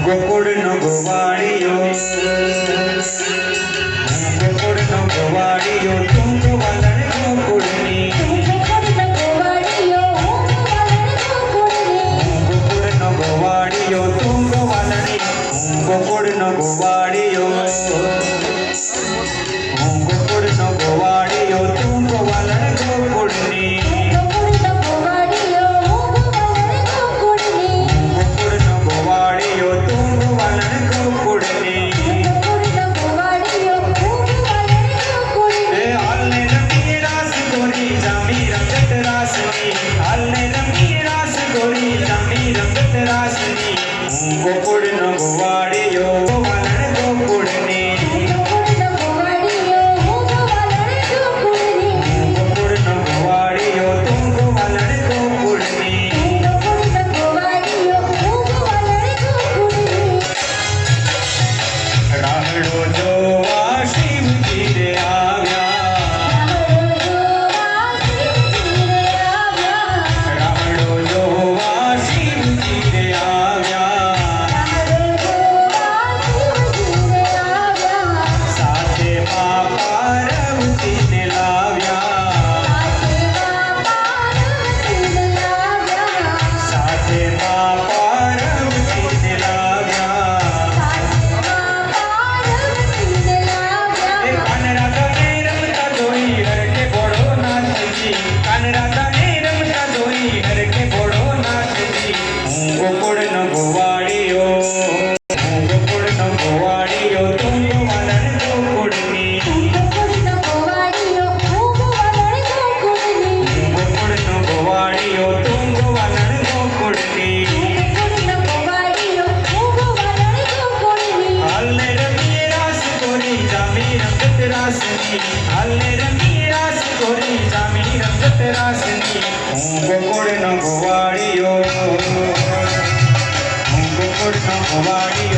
ગોકુળનો ગોવાળિયો ગોકુળનો ગોવાળિયો તું ગોવાળણ ગોકુળની ગોકુળનો ગોવાળિયો તું ગોવાળણી ગોકુળનો ગોવાળિયો ગોકુળનો ગોવાળિયો તું ગોવાળણ ગોકુળની ગોકુળનો ગોવાળિયો ગોવાળણ ગોકુળની ગોકુળનો ગોવાળિયો તું ગોવાળણ ગોકુળની રાહડો જોવા શિવજી રે આવ્યા રાહડો જોવા શિવજી રે ગોકુળનો ગોવાળિયો ગોકુળનો ગોવાળિયો તું ગોવાળણ ગોકુળની ગોકુળનો ગોવાળિયો તું ગોવાળણ ગોકુળની હાલને રમીએ રાસ ગોરી જામી રંગત રાસની હાલને રમીએ રાસ ગોરી જામી રંગત રાસની ગોકુળનો ગોવાળિયો ગોકુળનો ગોવાળિયો